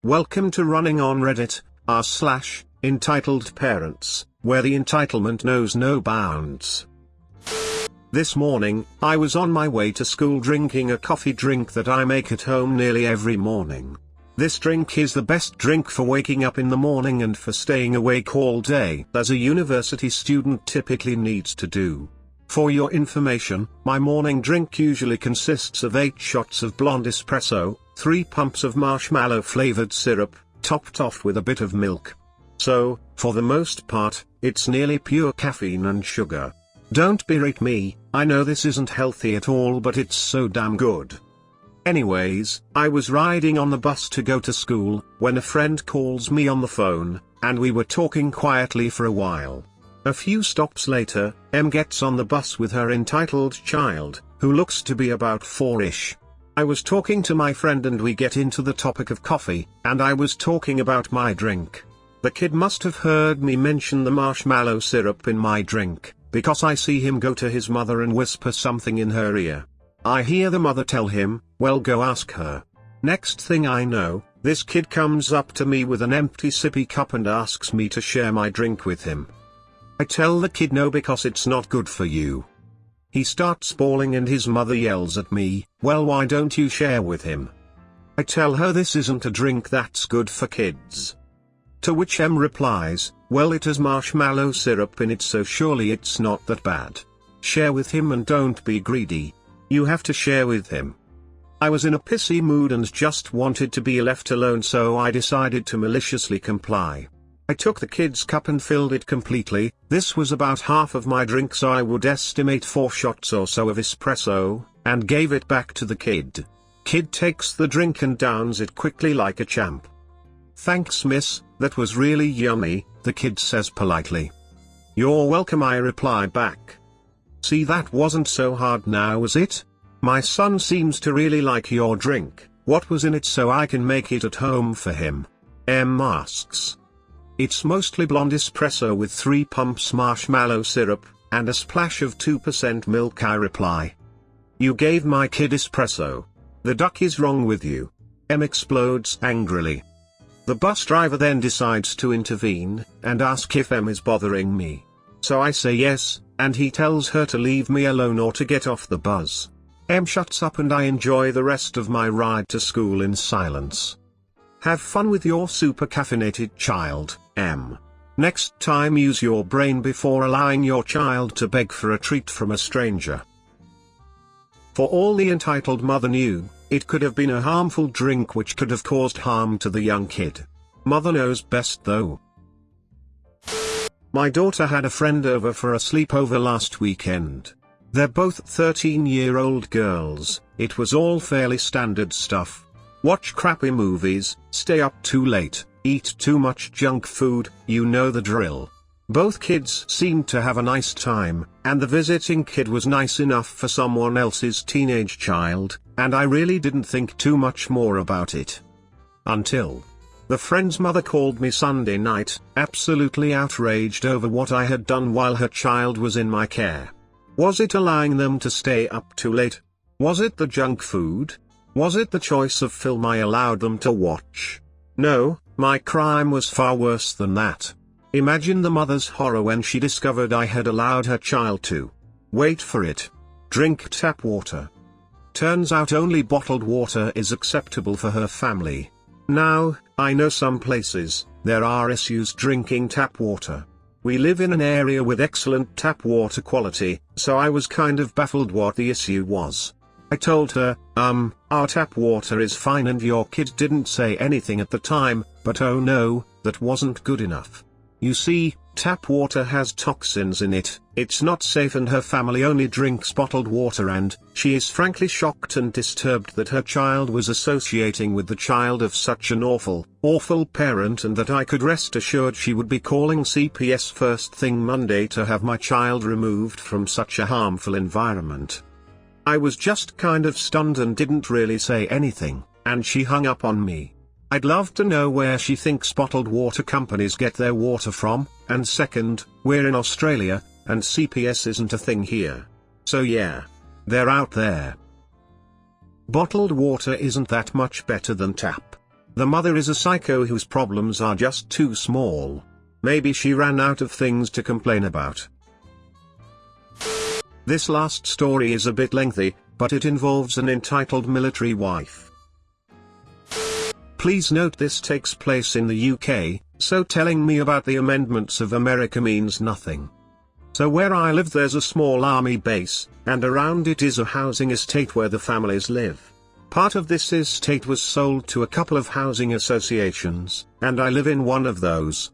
Welcome to running on Reddit, r/EntitledParents, where the entitlement knows no bounds. This morning, I was on my way to school drinking a coffee drink that I make at home nearly every morning. This drink is the best drink for waking up in the morning and for staying awake all day, as a university student typically needs to do. For your information, my morning drink usually consists of 8 shots of blonde espresso, 3 pumps of marshmallow-flavored syrup, topped off with a bit of milk. So, for the most part, it's nearly pure caffeine and sugar. Don't berate me, I know this isn't healthy at all, but it's so damn good. Anyways, I was riding on the bus to go to school, when a friend calls me on the phone, and we were talking quietly for a while. A few stops later, Em gets on the bus with her entitled child, who looks to be about 4-ish. I was talking to my friend and we get into the topic of coffee, and I was talking about my drink. The kid must have heard me mention the marshmallow syrup in my drink, because I see him go to his mother and whisper something in her ear. I hear the mother tell him, "Well, go ask her." Next thing I know, this kid comes up to me with an empty sippy cup and asks me to share my drink with him. I tell the kid no, because it's not good for you. He starts bawling and his mother yells at me, "Well, why don't you share with him?" I tell her this isn't a drink that's good for kids. To which Em replies, "Well, it has marshmallow syrup in it, so surely it's not that bad. Share with him and don't be greedy. You have to share with him." I was in a pissy mood and just wanted to be left alone, so I decided to maliciously comply. I took the kid's cup and filled it completely. This was about half of my drink, so I would estimate 4 shots or so of espresso, and gave it back to the kid. Kid takes the drink and downs it quickly like a champ. "Thanks, miss, that was really yummy," the kid says politely. "You're welcome," I reply back. "See, that wasn't so hard now, was it? My son seems to really like your drink. What was in it so I can make it at home for him?" Em asks. "It's mostly blonde espresso with 3 pumps marshmallow syrup, and a splash of 2% milk," I reply. "You gave my kid espresso. The duck is wrong with you." Em explodes angrily. The bus driver then decides to intervene, and ask if Em is bothering me. So I say yes, and he tells her to leave me alone or to get off the bus. Em shuts up and I enjoy the rest of my ride to school in silence. Have fun with your super caffeinated child, Em. Next time use your brain before allowing your child to beg for a treat from a stranger. For all the entitled mother knew, it could have been a harmful drink which could have caused harm to the young kid. Mother knows best though. My daughter had a friend over for a sleepover last weekend. They're both 13-year-old girls. It was all fairly standard stuff. Watch crappy movies, stay up too late, eat too much junk food, you know the drill. Both kids seemed to have a nice time, and the visiting kid was nice enough for someone else's teenage child, and I really didn't think too much more about it. Until the friend's mother called me Sunday night, absolutely outraged over what I had done while her child was in my care. Was it allowing them to stay up too late? Was it the junk food? Was it the choice of film I allowed them to watch? No, my crime was far worse than that. Imagine the mother's horror when she discovered I had allowed her child to, wait for it, drink tap water. Turns out only bottled water is acceptable for her family. Now, I know some places, there are issues drinking tap water. We live in an area with excellent tap water quality, so I was kind of baffled what the issue was. I told her, our tap water is fine, and your kid didn't say anything at the time, but oh no, that wasn't good enough. You see, tap water has toxins in it, it's not safe, and her family only drinks bottled water, and she is frankly shocked and disturbed that her child was associating with the child of such an awful parent, and that I could rest assured she would be calling CPS first thing Monday to have my child removed from such a harmful environment. I was just kind of stunned and didn't really say anything, and she hung up on me. I'd love to know where she thinks bottled water companies get their water from, and second, we're in Australia, and CPS isn't a thing here. So yeah, they're out there. Bottled water isn't that much better than tap. The mother is a psycho whose problems are just too small. Maybe she ran out of things to complain about. This last story is a bit lengthy, but it involves an entitled military wife. Please note this takes place in the UK, so telling me about the amendments of America means nothing. So where I live there's a small army base, and around it is a housing estate where the families live. Part of this estate was sold to a couple of housing associations, and I live in one of those.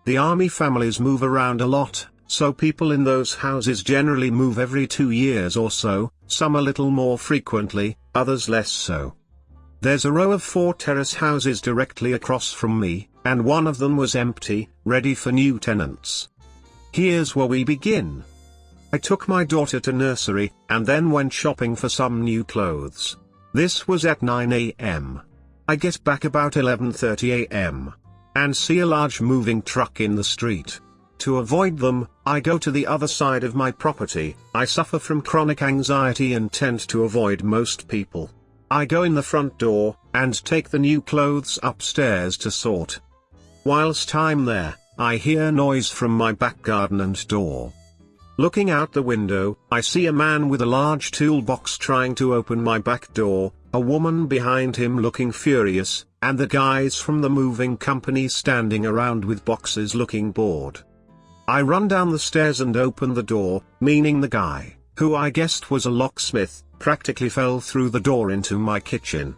The army families move around a lot, so people in those houses generally move every 2 years or so, some a little more frequently, others less so. There's a row of 4 terrace houses directly across from me, and one of them was empty, ready for new tenants. Here's where we begin. I took my daughter to nursery, and then went shopping for some new clothes. This was at 9 AM. I get back about 11:30 AM. And see a large moving truck in the street. To avoid them, I go to the other side of my property. I suffer from chronic anxiety and tend to avoid most people. I go in the front door, and take the new clothes upstairs to sort. Whilst I'm there, I hear noise from my back garden and door. Looking out the window, I see a man with a large toolbox trying to open my back door, a woman behind him looking furious, and the guys from the moving company standing around with boxes looking bored. I run down the stairs and open the door, meaning the guy, who I guessed was a locksmith, practically fell through the door into my kitchen.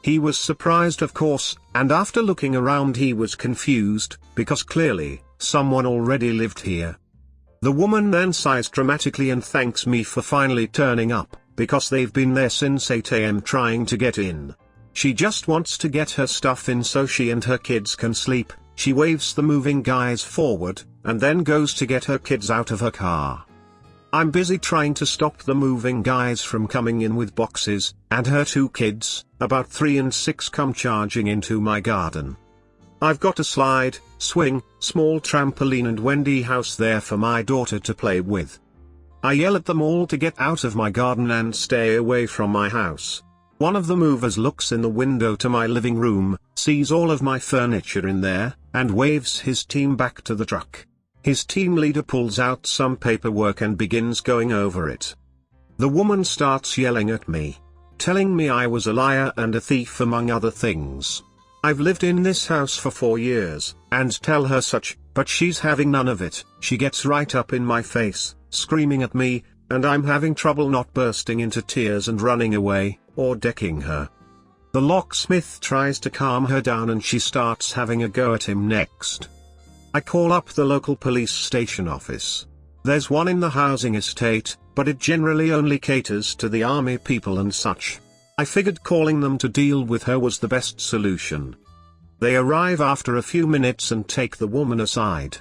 He was surprised of course, and after looking around he was confused, because clearly, someone already lived here. The woman then sighs dramatically and thanks me for finally turning up, because they've been there since 8 AM trying to get in. She just wants to get her stuff in so she and her kids can sleep. She waves the moving guys forward, and then goes to get her kids out of her car. I'm busy trying to stop the moving guys from coming in with boxes, and her 2 kids, about 3 and 6, come charging into my garden. I've got a slide, swing, small trampoline and Wendy house there for my daughter to play with. I yell at them all to get out of my garden and stay away from my house. One of the movers looks in the window to my living room, sees all of my furniture in there, and waves his team back to the truck. His team leader pulls out some paperwork and begins going over it. The woman starts yelling at me, telling me I was a liar and a thief among other things. I've lived in this house for 4 years, and tell her such, but she's having none of it. She gets right up in my face, screaming at me, and I'm having trouble not bursting into tears and running away, or decking her. The locksmith tries to calm her down and she starts having a go at him next. I call up the local police station office. There's one in the housing estate, but it generally only caters to the army people and such. I figured calling them to deal with her was the best solution. They arrive after a few minutes and take the woman aside.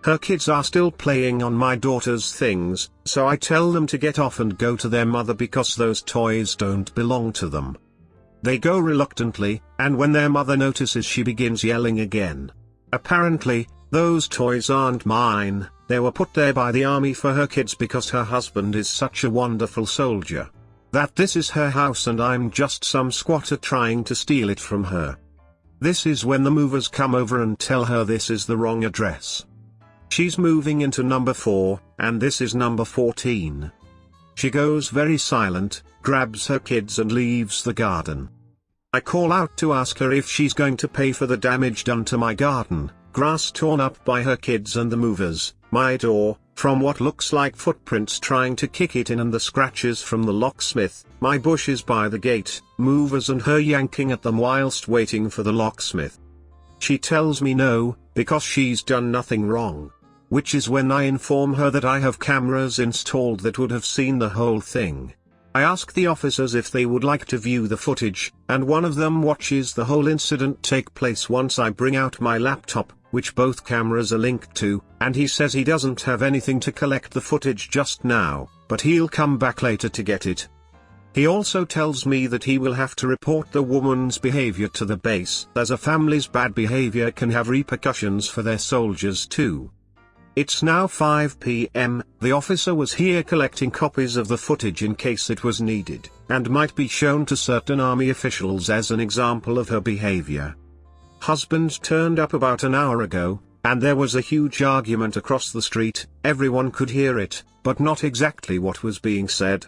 Her kids are still playing on my daughter's things, so I tell them to get off and go to their mother because those toys don't belong to them. They go reluctantly, and when their mother notices she begins yelling again. Apparently, those toys aren't mine, they were put there by the army for her kids because her husband is such a wonderful soldier. That this is her house and I'm just some squatter trying to steal it from her. This is when the movers come over and tell her this is the wrong address. She's moving into number 4, and this is number 14. She goes very silent, grabs her kids and leaves the garden. I call out to ask her if she's going to pay for the damage done to my garden, grass torn up by her kids and the movers, my door, from what looks like footprints trying to kick it in and the scratches from the locksmith, my bushes by the gate, movers and her yanking at them whilst waiting for the locksmith. She tells me no, because she's done nothing wrong. Which is when I inform her that I have cameras installed that would have seen the whole thing. I ask the officers if they would like to view the footage, and one of them watches the whole incident take place once I bring out my laptop, which both cameras are linked to, and he says he doesn't have anything to collect the footage just now, but he'll come back later to get it. He also tells me that he will have to report the woman's behavior to the base, as a family's bad behavior can have repercussions for their soldiers too. It's now 5 PM, the officer was here collecting copies of the footage in case it was needed, and might be shown to certain army officials as an example of her behavior. Husband turned up about an hour ago, and there was a huge argument across the street. Everyone could hear it, but not exactly what was being said.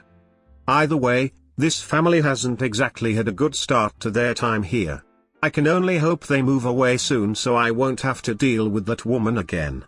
Either way, this family hasn't exactly had a good start to their time here. I can only hope they move away soon so I won't have to deal with that woman again.